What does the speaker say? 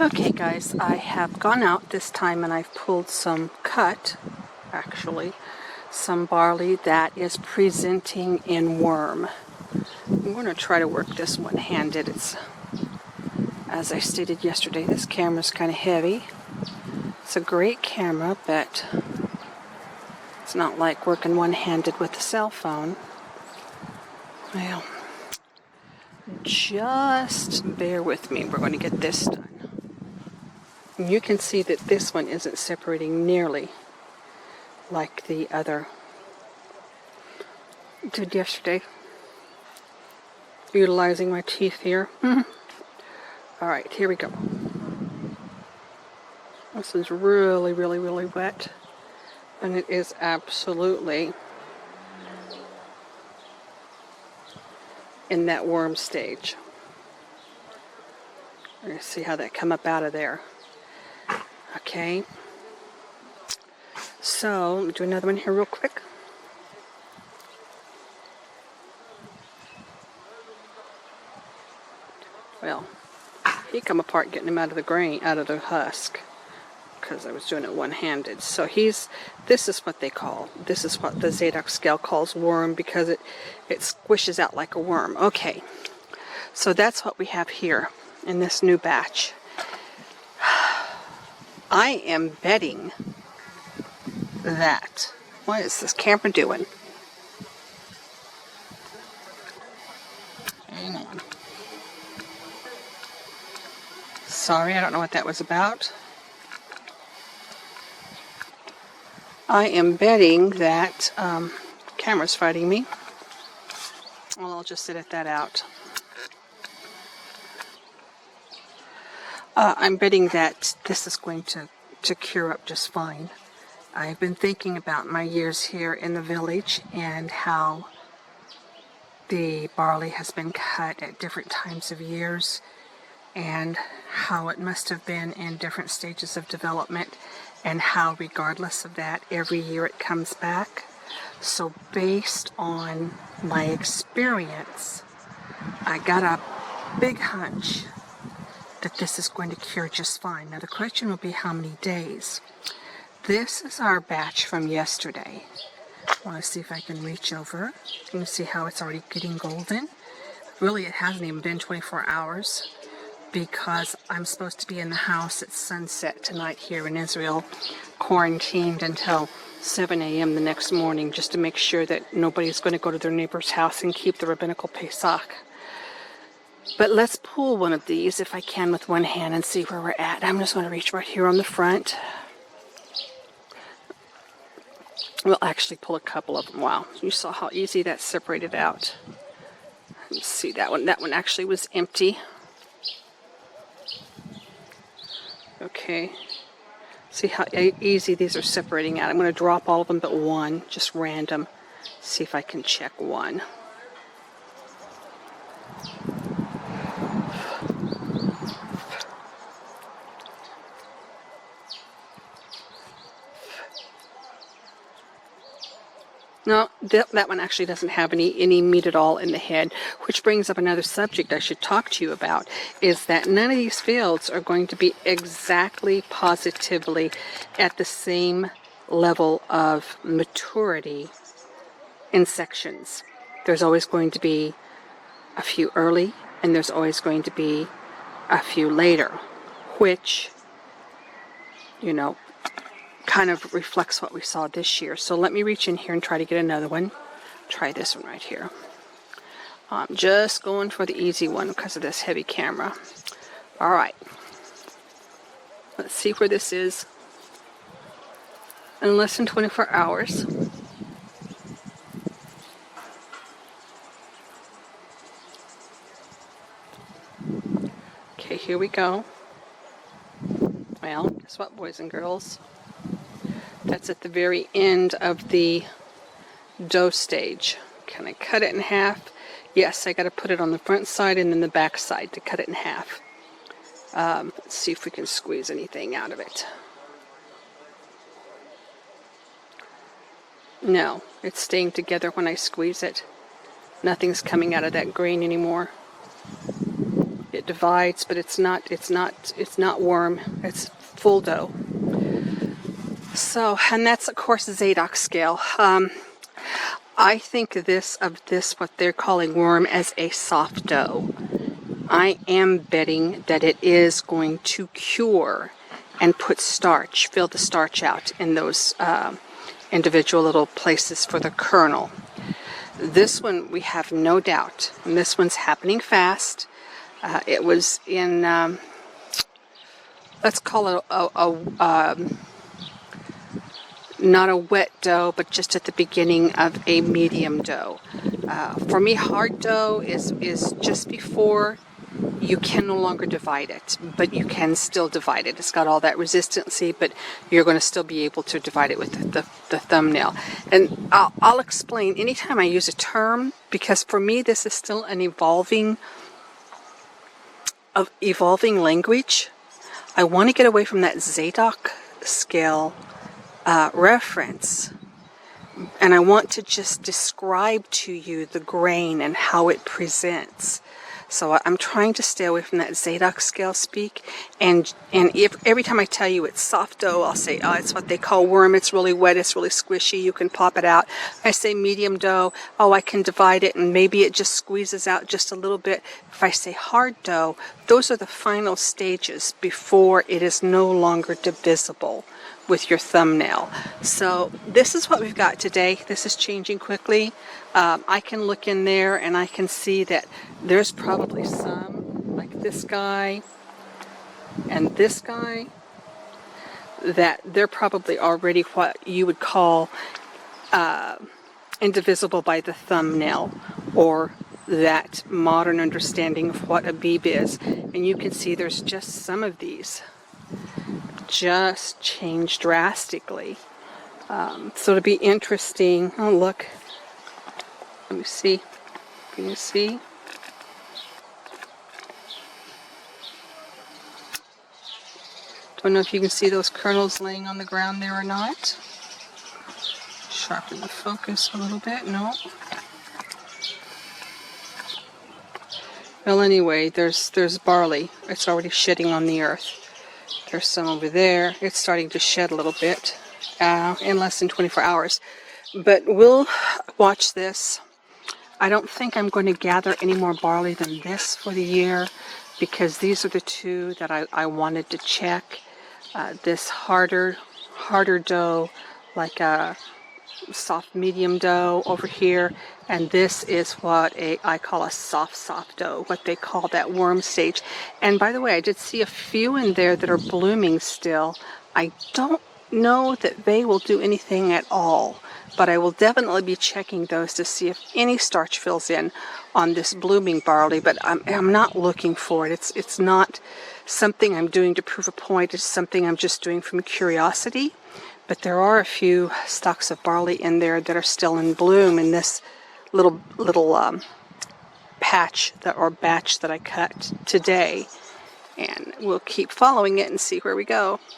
Okay guys, I have gone out this time and I've pulled some some barley that is presenting in worm. I'm going to try to work this one-handed. As I stated yesterday, this camera's kind of heavy. It's a great camera, but it's not like working one-handed with a cell phone. Well, just bear with me. We're going to get this done. You can see that this one isn't separating nearly like the other did yesterday. Utilizing my teeth here. Alright, here we go. This is really, really, really wet. And it is absolutely in that worm stage. We're going to see how that come up out of there. Okay. So, let me do another one here real quick. Well, he come apart getting him out of the grain, out of the husk, because I was doing it one-handed. So this is what the Zadok scale calls worm, because it squishes out like a worm. Okay, so that's what we have here in this new batch. I am betting that, what is this camera doing? Hang on. Sorry, I don't know what that was about. I am betting that camera's fighting me. Well, I'll just edit that out. I'm betting that this is going to cure up just fine. I've been thinking about my years here in the village and how the barley has been cut at different times of years and how it must have been in different stages of development and how regardless of that every year it comes back. So based on my experience, I got a big hunch that this is going to cure just fine. Now the question will be how many days. This is our batch from yesterday. I want to see if I can reach over. You can see how it's already getting golden. Really, it hasn't even been 24 hours because I'm supposed to be in the house at sunset tonight here in Israel, quarantined until 7 a.m. the next morning just to make sure that nobody's going to go to their neighbor's house and keep the rabbinical Pesach. But let's pull one of these if I can with one hand and see where we're at. I'm just going to reach right here on the front. We'll actually pull a couple of them. Wow, you saw how easy that separated out. Let's see that one. That one actually was empty. Okay. See how easy these are separating out. I'm going to drop all of them but one, just random. See if I can check one. No, that one actually doesn't have any meat at all in the head, which brings up another subject I should talk to you about, is that none of these fields are going to be exactly positively at the same level of maturity in sections. There's always going to be a few early, and there's always going to be a few later, which, you know, kind of reflects what we saw this year. So let me reach in here and try to get another one. Try this one right here. I'm just going for the easy one because of this heavy camera. Alright. Let's see where this is in less than 24 hours. Okay, here we go. Well, guess what, boys and girls? That's at the very end of the dough stage. Can I cut it in half? Yes, I got to put it on the front side and then the back side to cut it in half. Let's see if we can squeeze anything out of it. No, it's staying together when I squeeze it. Nothing's coming out of that grain anymore. It divides, but it's not worm. It's full dough. So, and that's of course Zadok scale. I think of this what they're calling worm as a soft dough. I am betting that it is going to cure and put starch, fill the starch out in those individual little places for the kernel. This one we have no doubt, and this one's happening fast. It was in, let's call it not a wet dough, but just at the beginning of a medium dough. For me, hard dough is just before you can no longer divide it, but you can still divide it. It's got all that resistancy, but you're going to still be able to divide it with the thumbnail. And I'll explain anytime I use a term, because for me this is still an evolving language. I want to get away from that Zadok scale reference, and I want to just describe to you the grain and how it presents. So I'm trying to stay away from that Zadok scale speak, and if every time I tell you it's soft dough, I'll say, oh, it's what they call worm, it's really wet, it's really squishy, you can pop it out. I say medium dough, oh, I can divide it and maybe it just squeezes out just a little bit. If I say hard dough, those are the final stages before it is no longer divisible with your thumbnail. So this is what we've got today. This is changing quickly. I can look in there and I can see that there's probably some, like this guy and this guy, that they're probably already what you would call indivisible by the thumbnail, or that modern understanding of what a beeb is. And you can see there's just some of these just changed drastically. So it'll be interesting. Oh, look. Let me see. Can you see? Don't know if you can see those kernels laying on the ground there or not. Sharpen the focus a little bit. No. Well, anyway, there's barley. It's already shedding on the earth. There's some over there. It's starting to shed a little bit in less than 24 hours. But we'll watch this. I don't think I'm going to gather any more barley than this for the year, because these are the two that I wanted to check. This harder dough, like a soft medium dough over here, and this is what I call a soft dough, what they call that worm stage. And by the way, I did see a few in there that are blooming still. I don't know that they will do anything at all, but I will definitely be checking those to see if any starch fills in on this blooming barley. But I'm not looking for it. It's not something I'm doing to prove a point. It's something I'm just doing from curiosity. But there are a few stalks of barley in there that are still in bloom in this little patch or batch that I cut today. And we'll keep following it and see where we go.